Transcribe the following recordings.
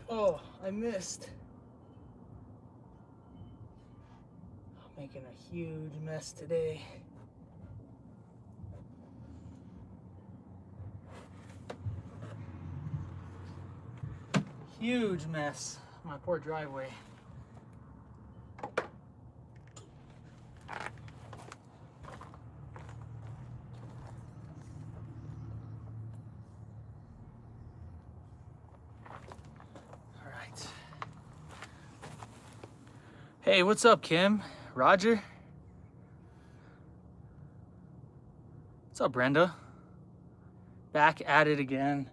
Oh, I missed. Making a huge mess today. Huge mess. My poor driveway. All right. Hey, what's up, Kim? Roger? What's up, Brenda? Back at it again.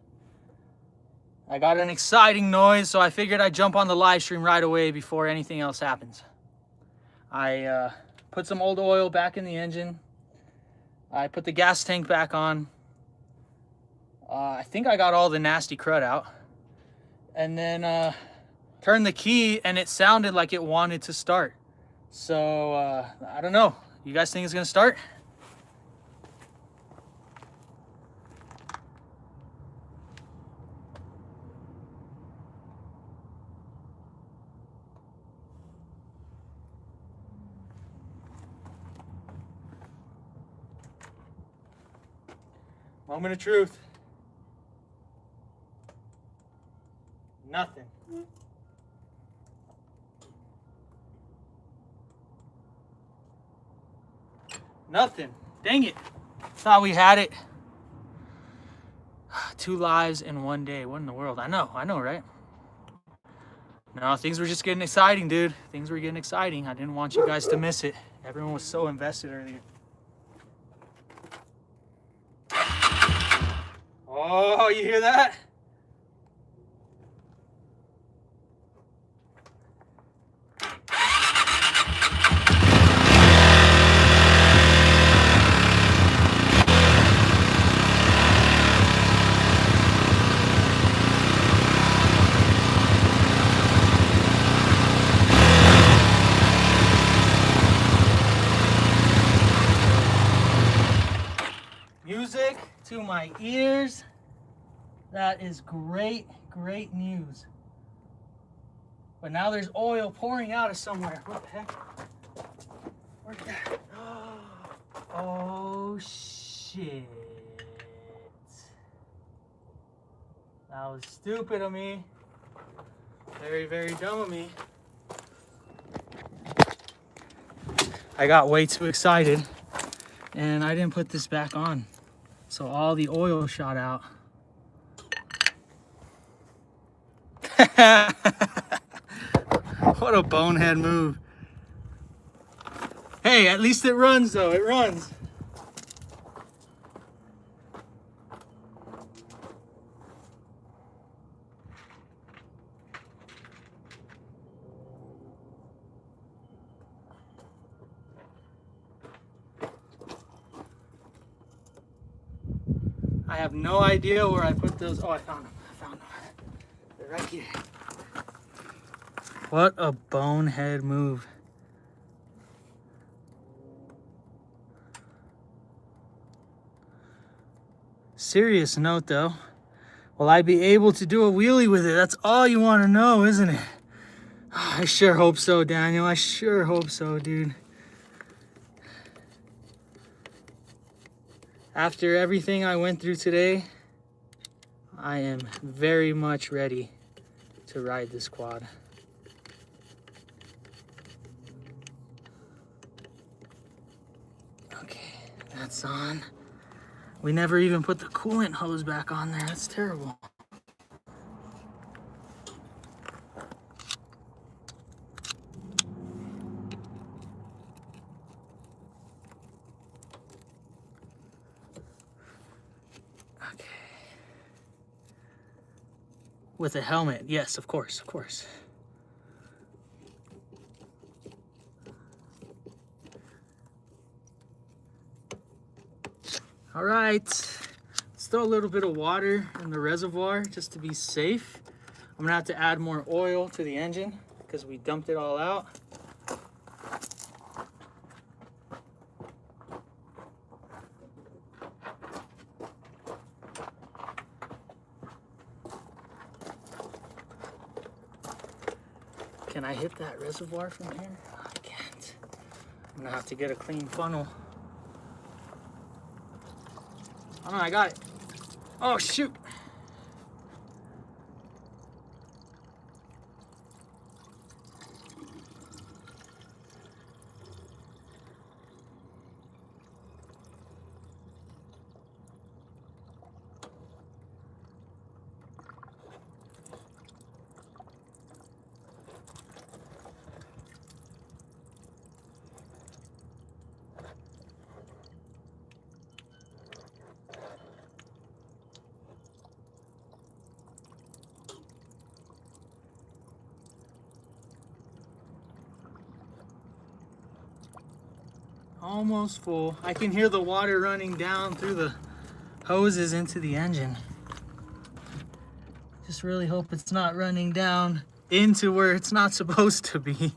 I got an exciting noise, so I figured I'd jump on the live stream right away before anything else happens. I put some old oil back in the engine. I put the gas tank back on. I think I got all the nasty crud out. And then turned the key and it sounded like it wanted to start. So I don't know. You guys think it's gonna start? Moment of truth. Nothing. Nothing. Dang it. Thought we had it. 2 lives in 1 day. What in the world? I know, right? No, things were just getting exciting, dude. Things were getting exciting. I didn't want you guys to miss it. Everyone was so invested earlier. Oh, you hear that? Music to my ears. That is great, great news. But now there's oil pouring out of somewhere. What the heck? Where'd that? Oh, shit. That was stupid of me. Very, very dumb of me. I got way too excited and I didn't put this back on. So all the oil shot out. What a bonehead move. Hey, at least it runs though, it runs. I have no idea where I put those. Oh, I found them. They're right here. What a bonehead move. Serious note though, will I be able to do a wheelie with it? That's all you want to know, isn't it? I sure hope so, Daniel. I sure hope so, dude. After everything I went through today, I am very much ready to ride this quad. Okay, that's on. We never even put the coolant hose back on there. That's terrible. Okay. With a helmet. Yes, of course, of course. All right, let's throw a little bit of water in the reservoir just to be safe. I'm gonna have to add more oil to the engine because we dumped it all out. Can I hit that reservoir from here? I can't. I'm gonna have to get a clean funnel. Oh no, I got it. Oh shoot. Almost full. I can hear the water running down through the hoses into the engine. Just really hope it's not running down into where it's not supposed to be.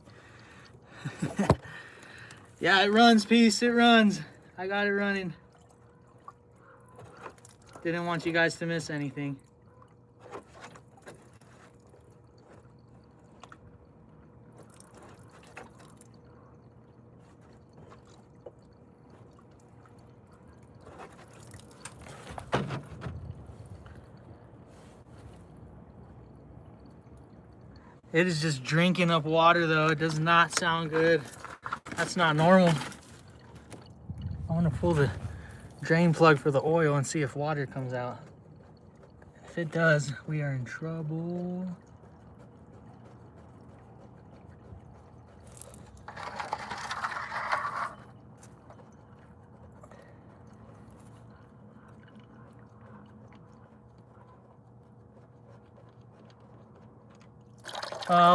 Yeah, it runs, Peace, it runs. I got it running. Didn't want you guys to miss anything. It is just drinking up water though. It does not sound good. That's not normal. I want to pull the drain plug for the oil and see if water comes out. If it does, we are in trouble.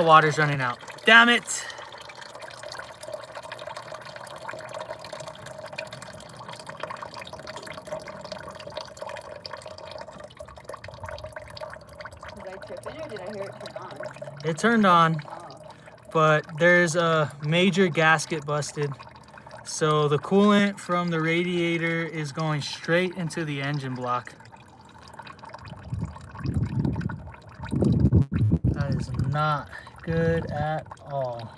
Water's running out. Damn it! Is I tripping or did I hear it turn on? It turned on, Oh. but there's a major gasket busted. So the coolant from the radiator is going straight into the engine block. That is not good at all.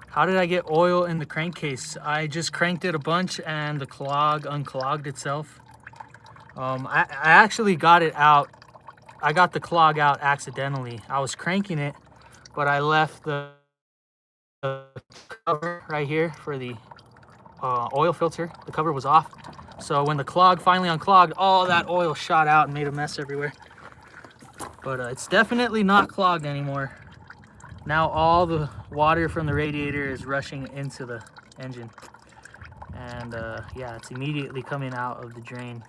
How did I get oil in the crankcase? I just cranked it a bunch and the clog unclogged itself. I actually got it out. I got the clog out accidentally. I was cranking it, but I left the cover right here for the oil filter. The cover was off. So when the clog finally unclogged, all that oil shot out and made a mess everywhere. But it's definitely not clogged anymore. Now all the water from the radiator is rushing into the engine. And yeah, it's immediately coming out of the drain.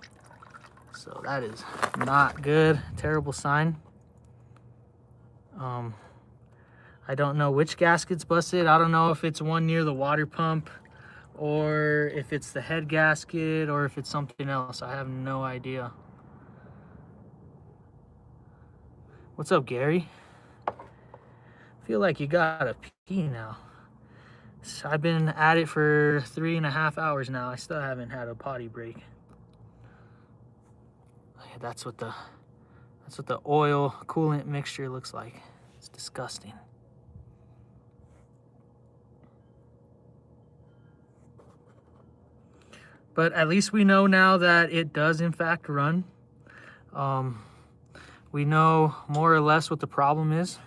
So that is not good. Terrible sign. I don't know which gasket's busted. I don't know if it's one near the water pump or if it's the head gasket or if it's something else. I have no idea. What's up, Gary? Feel like you gotta pee now. I've been at it for 3.5 hours now. I still haven't had a potty break. That's what the oil coolant mixture looks like. It's disgusting. But at least we know now that it does in fact run. We know more or less what the problem is.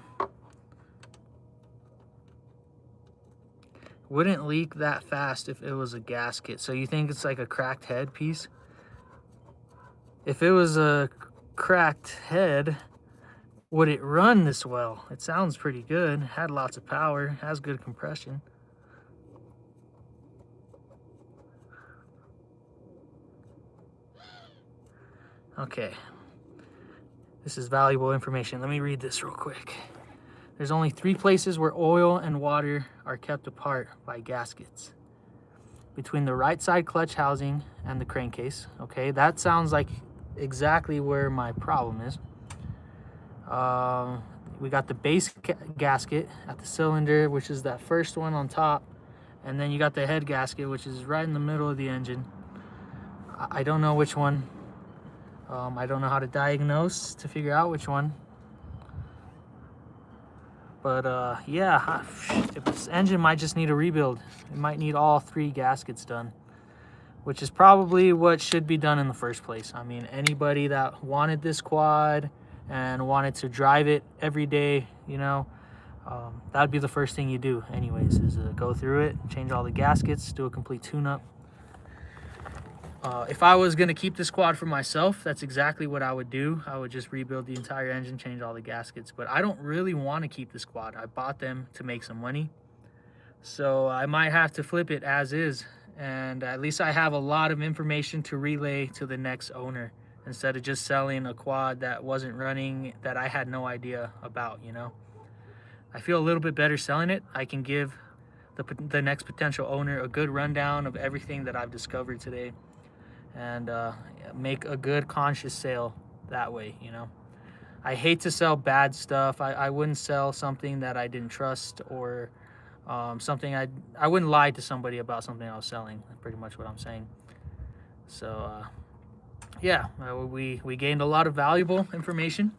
Wouldn't leak that fast if it was a gasket. So you think it's like a cracked head piece? If it was a cracked head, would it run this well? It sounds pretty good. Had lots of power, has good compression. Okay, this is valuable information. Let me read this real quick. There's only 3 places where oil and water are kept apart by gaskets. Between the right side clutch housing and the crankcase. Okay, that sounds like exactly where my problem is. We got the base gasket at the cylinder, which is that first one on top. And then you got the head gasket, which is right in the middle of the engine. I don't know which one. I don't know how to diagnose to figure out which one. But yeah, this engine might just need a rebuild. It might need all 3 gaskets done, which is probably what should be done in the first place. I mean, anybody that wanted this quad and wanted to drive it every day, you know, that would be the first thing you do anyways, is go through it, change all the gaskets, do a complete tune-up. If I was going to keep this quad for myself, that's exactly what I would do. I would just rebuild the entire engine, change all the gaskets. But I don't really want to keep this quad. I bought them to make some money, so I might have to flip it as is. And at least I have a lot of information to relay to the next owner, instead of just selling a quad that wasn't running, that I had no idea about, you know. I feel a little bit better selling it. I can give the next potential owner a good rundown of everything that I've discovered today, and make a good conscious sale that way, you know. I hate to sell bad stuff. I wouldn't sell something that I didn't trust, or something I wouldn't lie to somebody about something I was selling. That's pretty much what I'm saying. So yeah, we gained a lot of valuable information,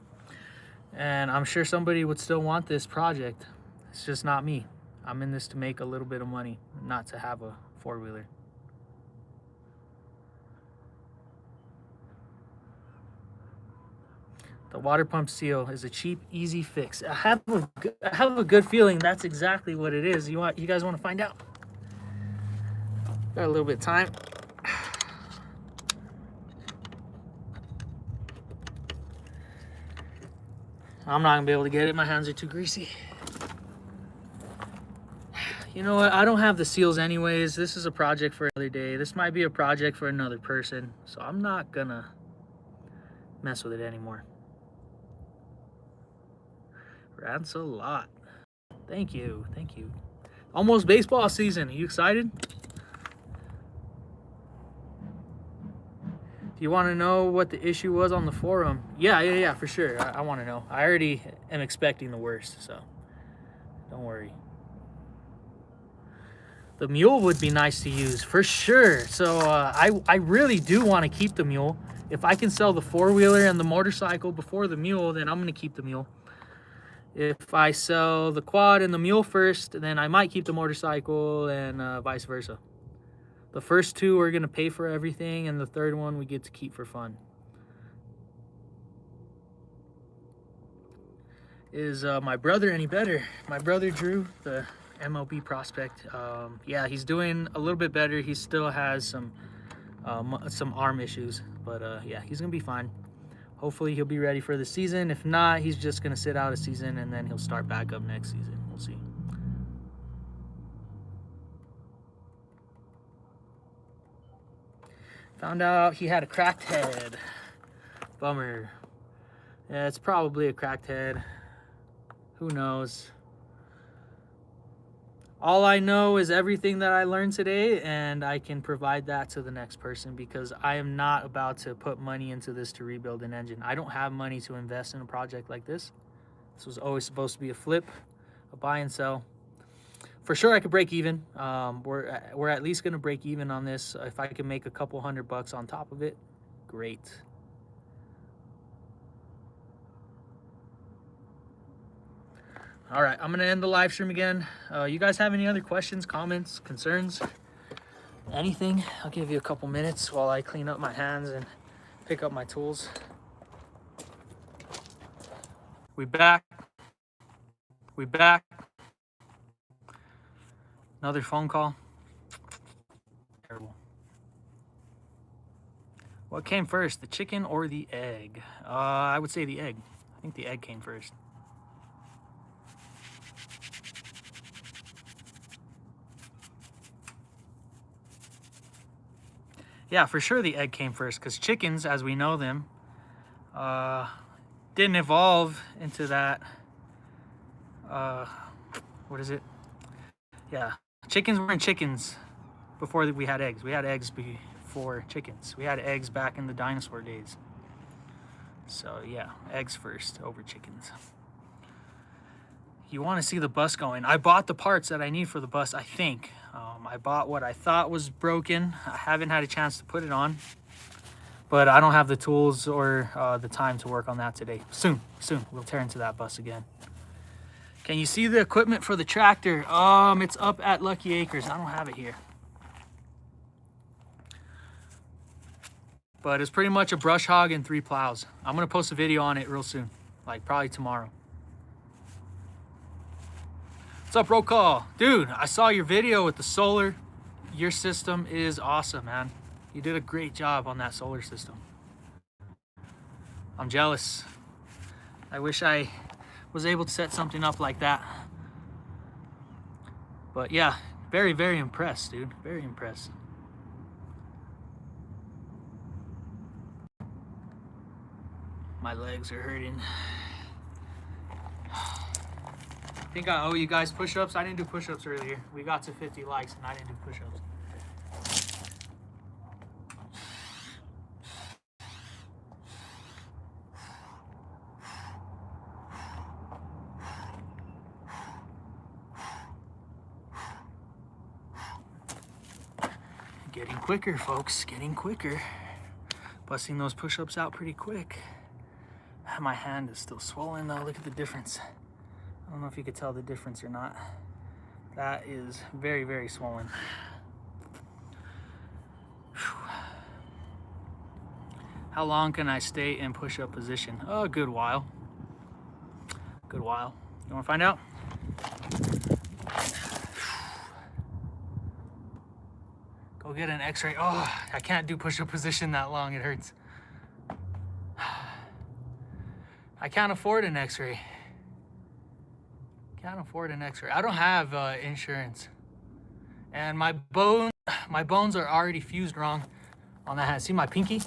and I'm sure somebody would still want this project. It's just not me. I'm in this to make a little bit of money, not to have a 4-wheeler. The water pump seal is a cheap, easy fix. I have a good feeling that's exactly what it is. You guys want to find out? Got a little bit of time. I'm not gonna be able to get it. My hands are too greasy. You know what? I don't have the seals anyways. This is a project for another day. This might be a project for another person, so I'm not gonna mess with it anymore. That's a lot. Thank you. Thank you. Almost baseball season. Are you excited? Do you want to know what the issue was on the forum? Yeah, for sure. I want to know. I already am expecting the worst, so don't worry. The mule would be nice to use, for sure. So I really do want to keep the mule. If I can sell the 4-wheeler and the motorcycle before the mule, then I'm going to keep the mule. If I sell the quad and the mule first, then I might keep the motorcycle, and vice versa. The first 2 are going to pay for everything, and the third one we get to keep for fun. Is my brother any better? My brother Drew, the MLB prospect, yeah, he's doing a little bit better. He still has some arm issues, but yeah, he's going to be fine. Hopefully he'll be ready for the season. If not, he's just going to sit out a season, and then he'll start back up next season. We'll see. Found out he had a cracked head. Bummer. Yeah, it's probably a cracked head. Who knows? All I know is everything that I learned today, and I can provide that to the next person, because I am not about to put money into this to rebuild an engine. I don't have money to invest in a project like this. This was always supposed to be a flip, a buy and sell. For sure I could break even. We're at least going to break even on this. If I can make a couple $100 on top of it, great. All right, I'm gonna end the live stream again. You guys have any other questions, comments, concerns, anything? I'll give you a couple minutes while I clean up my hands and pick up my tools. We back. Another phone call. Terrible. What came first, the chicken or the egg? I would say the egg. I think the egg came first. Yeah, for sure the egg came first, because chickens, as we know them, didn't evolve into that, what is it? Yeah, chickens weren't chickens before we had eggs. We had eggs before chickens. We had eggs back in the dinosaur days. So yeah, eggs first over chickens. You want to see the bus going. I bought the parts that I need for the bus, I think. I bought what I thought was broken. I haven't had a chance to put it on, but I don't have the tools or the time to work on that today. Soon we'll tear into that bus again. Can you see the equipment for the tractor? It's up at Lucky Acres. I don't have it here. But it's pretty much a brush hog and 3 plows. I'm gonna post a video on it real soon, like probably tomorrow. What's up, roll call? Dude, I saw your video with the solar. Your system is awesome, man. You did a great job on that solar system. I'm jealous. I wish I was able to set something up like that. But yeah, very, very impressed, dude. Very impressed. My legs are hurting. I think I owe you guys push-ups. I didn't do push-ups earlier. We got to 50 likes and I didn't do push-ups. Getting quicker, folks, getting quicker. Busting those push-ups out pretty quick. My hand is still swollen though. Look at the difference. I don't know if you could tell the difference or not. That is very, very swollen. Whew. How long can I stay in push-up position? Oh, a good while. Good while. You want to find out? Go get an x-ray. Oh, I can't do push-up position that long. It hurts. I can't afford an x-ray. Can't afford an x-ray. I don't have insurance. And my bones are already fused wrong on that hand. See my pinky?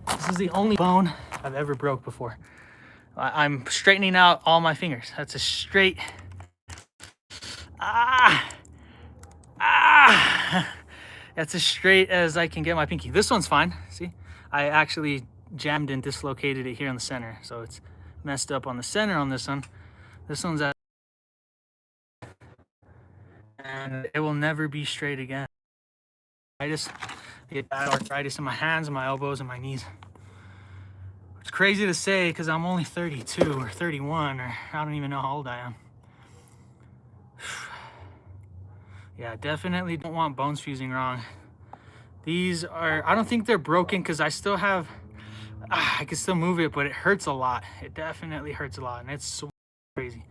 This is the only bone I've ever broke before. I'm straightening out all my fingers. That's a straight... That's as straight as I can get my pinky. This one's fine, see? I actually jammed and dislocated it here in the center, so it's messed up on the center on this one. This one's at... and it will never be straight again. I get bad arthritis in my hands, my elbows, and my knees. It's crazy to say because I'm only 32 or 31, or I don't even know how old I am. Yeah, definitely don't want bones fusing wrong. These are, I don't think they're broken because I still have, I can still move it, but it hurts a lot. It definitely hurts a lot, and it's so crazy.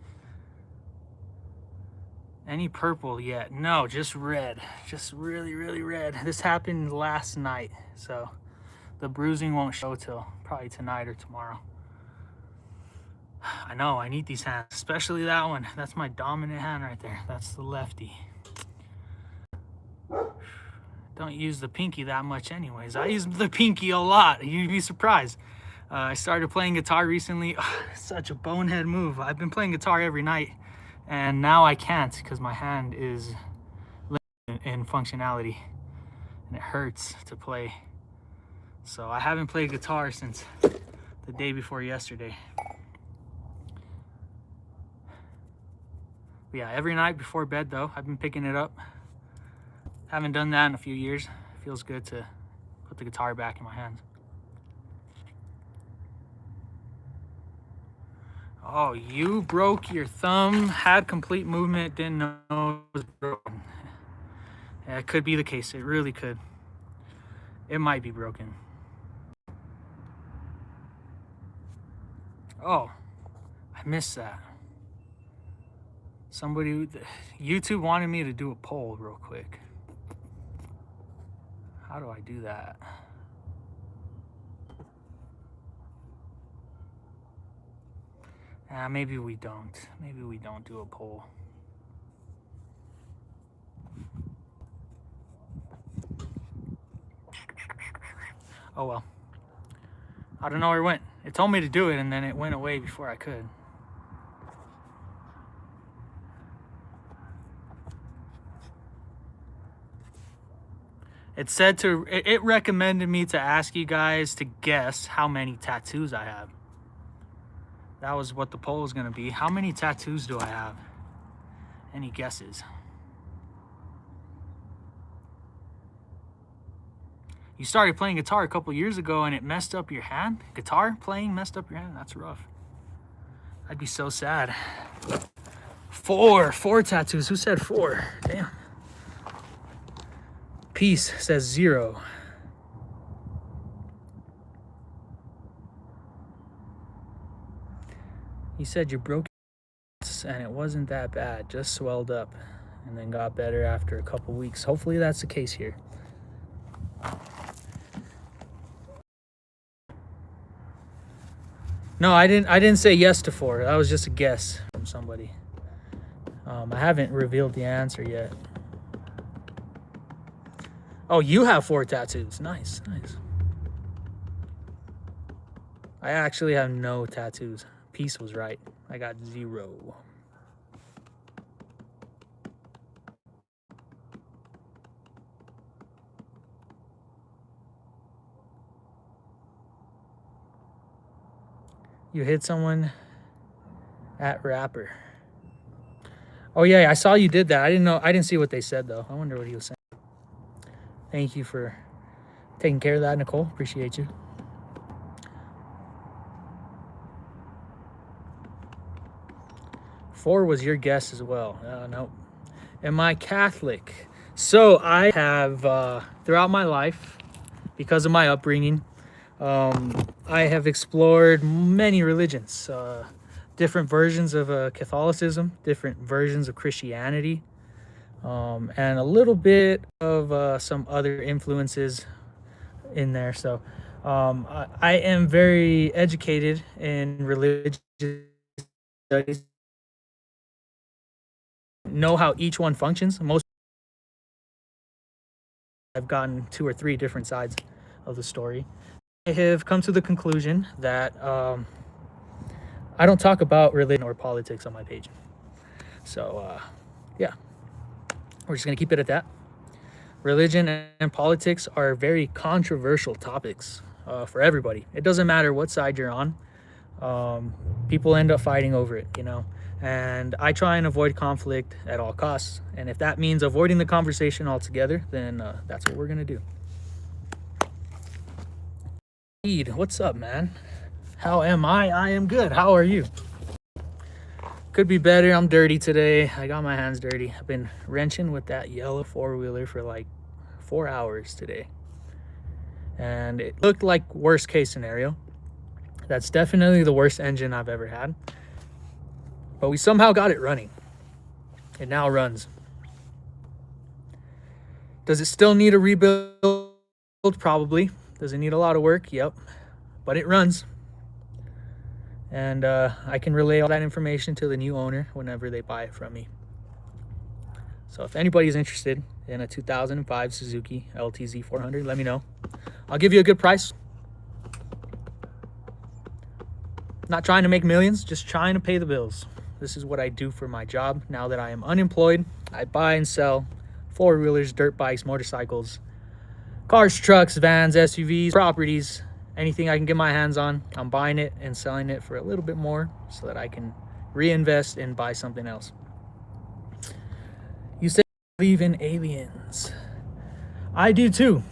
Any purple yet? No, just red. Just really, really red. This happened last night, so the bruising won't show till probably tonight or tomorrow. I know, I need these hands, especially that one. That's my dominant hand right there. That's the lefty. Don't use the pinky that much anyways. I use the pinky a lot. You'd be surprised. I started playing guitar recently. Such a bonehead move. I've been playing guitar every night, and now I can't because my hand is limited in functionality, and it hurts to play. So I haven't played guitar since the day before yesterday. But yeah, every night before bed though, I've been picking it up. Haven't done that in a few years. It feels good to put the guitar back in my hands. Oh, you broke your thumb, had complete movement, didn't know it was broken. Yeah, it could be the case. It really could. It might be broken. Oh, I missed that. Somebody, YouTube wanted me to do a poll real quick. How do I do that? Maybe we don't. Maybe we don't do a poll. Oh well. I don't know where it went. It told me to do it and then it went away before I could. It said to, it recommended me to ask you guys to guess how many tattoos I have. That was what the poll was gonna be. How many tattoos do I have? Any guesses? You started playing guitar a couple years ago and it messed up your hand? Guitar playing messed up your hand? That's rough. I'd be so sad. Four tattoos. Who said 4? Damn. Peace says 0. He said you broke and it wasn't that bad, just swelled up and then got better after a couple weeks. Hopefully that's the case here. No, I didn't say yes to 4. That was just a guess from somebody. I haven't revealed the answer yet. Oh, you have 4 tattoos. Nice. I actually have no tattoos. Peace was right. I got 0. You hit someone at rapper. Oh yeah, I saw you did that. I didn't see what they said though. I wonder what he was saying. Thank you for taking care of that, Nicole. Appreciate you. Four was your guess as well. No. Am I Catholic? So I have, throughout my life, because of my upbringing, I have explored many religions, different versions of Catholicism, different versions of Christianity, and a little bit of some other influences in there. So I am very educated in religious studies, know how each one functions. I've gotten 2 or 3 different sides of the story. I have come to the conclusion that I don't talk about religion or politics on my page. So, yeah, we're just going to keep it at that. Religion and politics are very controversial topics for everybody. It doesn't matter what side you're on. People end up fighting over it, you know. And I try and avoid conflict at all costs. And if that means avoiding the conversation altogether, then that's what we're going to do. What's up, man? How am I? I am good. How are you? Could be better. I'm dirty today. I got my hands dirty. I've been wrenching with that yellow 4-wheeler for like 4 hours today. And it looked like worst case scenario. That's definitely the worst engine I've ever had. But we somehow got it running. It now runs. Does it still need a rebuild? Probably. Does it need a lot of work? Yep. But it runs. And I can relay all that information to the new owner whenever they buy it from me. So if anybody's interested in a 2005 Suzuki LTZ 400, let me know. I'll give you a good price. Not trying to make millions, just trying to pay the bills. This is what I do for my job. Now that I am unemployed, I buy and sell 4-wheelers, dirt bikes, motorcycles, cars, trucks, vans, SUVs, properties, anything I can get my hands on. I'm buying it and selling it for a little bit more so that I can reinvest and buy something else. You say you believe in aliens. I do too.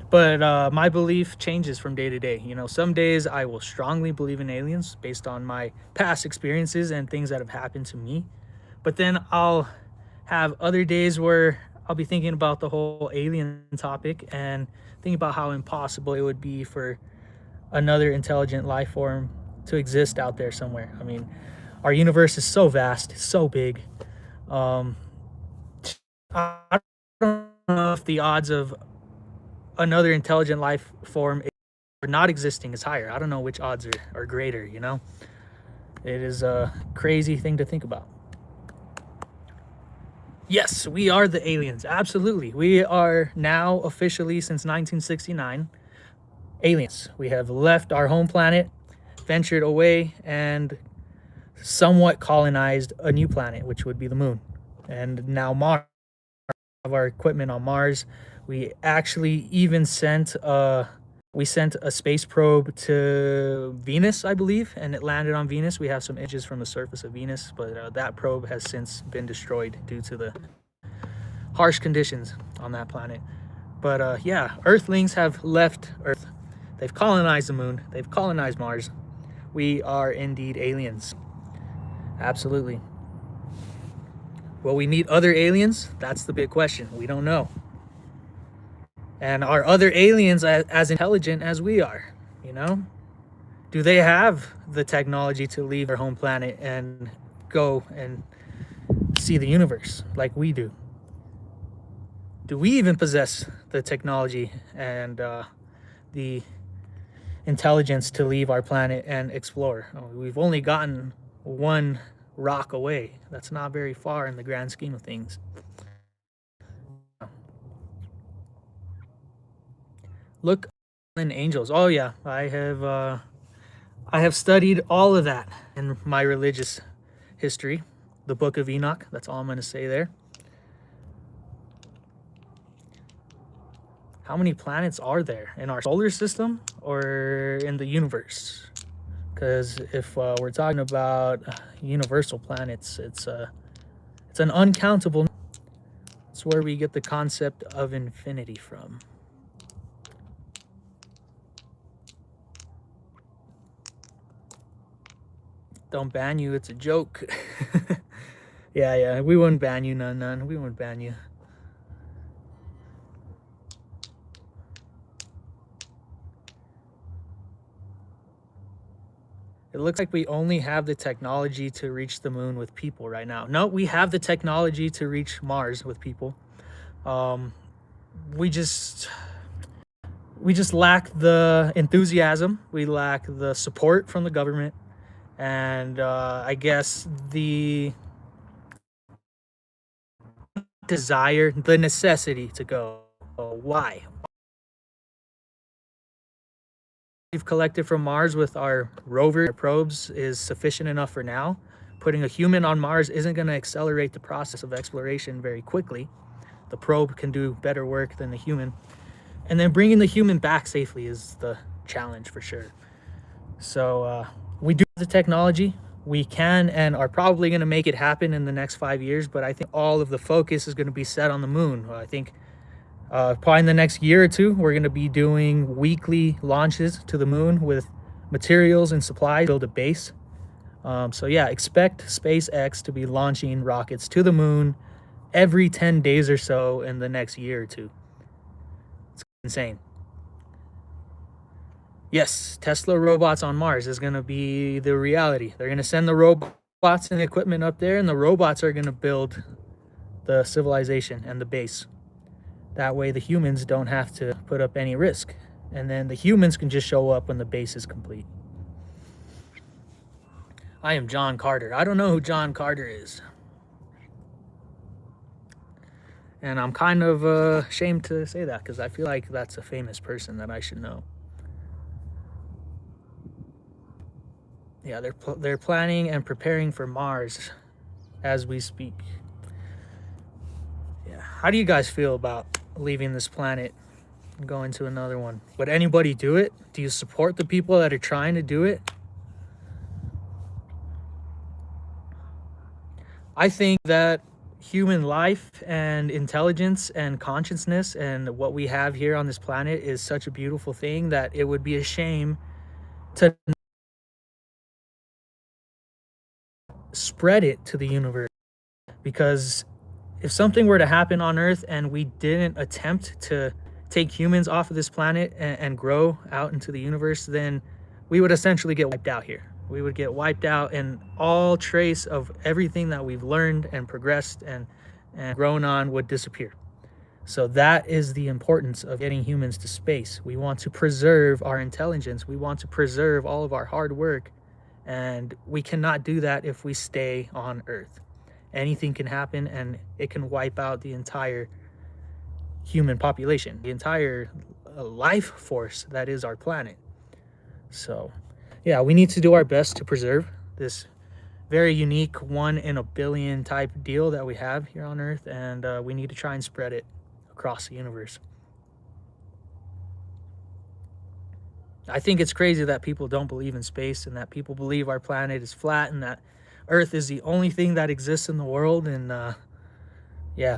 But my belief changes from day to day. You know, some days I will strongly believe in aliens based on my past experiences and things that have happened to me. But then I'll have other days where I'll be thinking about the whole alien topic and thinking about how impossible it would be for another intelligent life form to exist out there somewhere. I mean, our universe is so vast, it's so big. I don't know if the odds of another intelligent life form or not existing is higher. I don't know which odds are greater, you know? It is a crazy thing to think about. Yes, we are the aliens. Absolutely. We are now officially, since 1969, aliens. We have left our home planet, ventured away, and somewhat colonized a new planet, which would be the moon. And now Mars. We have our equipment on Mars. We actually even sent a space probe to Venus, I believe, and it landed on Venus. We have some images from the surface of Venus, but that probe has since been destroyed due to the harsh conditions on that planet. But yeah, Earthlings have left Earth. They've colonized the moon. They've colonized Mars. We are indeed aliens. Absolutely. Will we meet other aliens? That's the big question. We don't know. And are other aliens as intelligent as we are? You know? Do they have the technology to leave their home planet and go and see the universe like we do? Do we even possess the technology and the intelligence to leave our planet and explore? We've only gotten one rock away. That's not very far in the grand scheme of things. Look in angels. Oh yeah, I have studied all of that in my religious history. The Book of Enoch. That's all I'm going to say there. How many planets are there in our solar system or in the universe? Because if we're talking about universal planets, it's an uncountable. It's where we get the concept of infinity from. Don't ban you, it's a joke. Yeah, we wouldn't ban you, none. We wouldn't ban you. It looks like we only have the technology to reach the moon with people right now. No, we have the technology to reach Mars with people. We just lack the enthusiasm. We lack the support from the government. And I guess the desire, the necessity to go. Why? We've collected from Mars with our rover, our probes, is sufficient enough for now. Putting a human on Mars isn't going to accelerate the process of exploration very quickly. The probe can do better work than the human. And then bringing the human back safely is the challenge for sure. So we do have the technology. We can and are probably going to make it happen in the next 5 years, but I think all of the focus is going to be set on the moon. I think probably in the next year or two, we're going to be doing weekly launches to the moon with materials and supplies, build a base. So yeah, expect SpaceX to be launching rockets to the moon every 10 days or so in the next year or two. It's insane. Yes, Tesla robots on Mars is going to be the reality. They're going to send the robots and equipment up there, and the robots are going to build the civilization and the base. That way the humans don't have to put up any risk. And then the humans can just show up when the base is complete. I am John Carter. I don't know who John Carter is. And I'm kind of ashamed to say that because I feel like that's a famous person that I should know. Yeah, they're planning and preparing for Mars as we speak. Yeah. How do you guys feel about leaving this planet and going to another one? Would anybody do it? Do you support the people that are trying to do it? I think that human life and intelligence and consciousness and what we have here on this planet is such a beautiful thing that it would be a shame to spread it to the universe. Because if something were to happen on Earth and we didn't attempt to take humans off of this planet and grow out into the universe, then we would essentially get wiped out here. We would get wiped out, and all trace of everything that we've learned and progressed and grown on would disappear. So that is the importance of getting humans to space. We want to preserve our intelligence. We want to preserve all of our hard work. And we cannot do that if we stay on Earth. Anything can happen, and it can wipe out the entire human population, the entire life force that is our planet. So yeah, we need to do our best to preserve this very unique 1 in a billion type deal that we have here on Earth, and we need to try and spread it across the universe. I think it's crazy that people don't believe in space and that people believe our planet is flat and that Earth is the only thing that exists in the world. And yeah,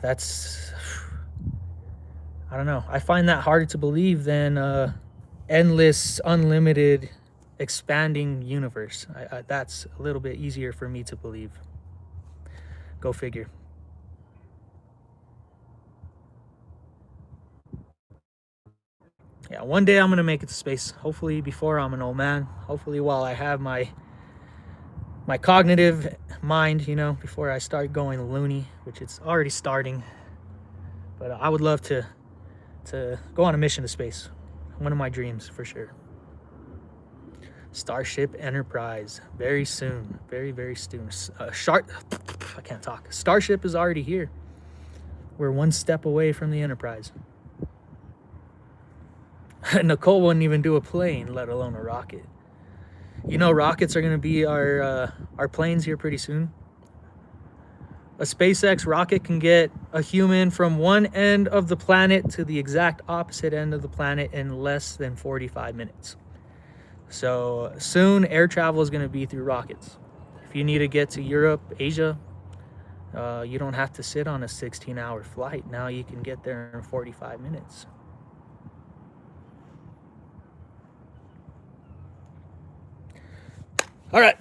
I don't know. I find that harder to believe than endless, unlimited, expanding universe. That's a little bit easier for me to believe. Go figure. Yeah, one day I'm gonna make it to space. Hopefully before I'm an old man. Hopefully while I have my cognitive mind, you know, before I start going loony, which it's already starting. But I would love to go on a mission to space. One of my dreams for sure. Starship Enterprise, very soon, very soon. I can't talk. Starship is already here. We're one step away from the Enterprise. Nicole wouldn't even do a plane, let alone a rocket. You know, rockets are going to be our planes here pretty soon. A SpaceX rocket can get a human from one end of the planet to the exact opposite end of the planet in less than 45 minutes. So soon, air travel is going to be through rockets. If you need to get to Europe, Asia, you don't have to sit on a 16-hour flight. Now you can get there in 45 minutes. All right,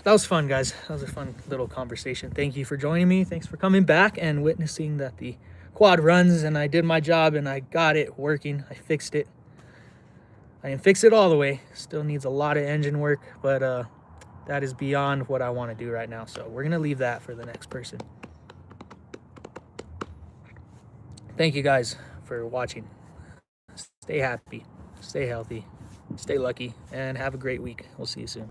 that was fun, guys. That was a fun little conversation. Thank you for joining me. Thanks for coming back and witnessing that the quad runs and I did my job and I got it working. I fixed it. I didn't fix it all the way. Still needs a lot of engine work, but that is beyond what I want to do right now. So we're going to leave that for the next person. Thank you guys for watching. Stay happy, stay healthy, stay lucky, and have a great week. We'll see you soon.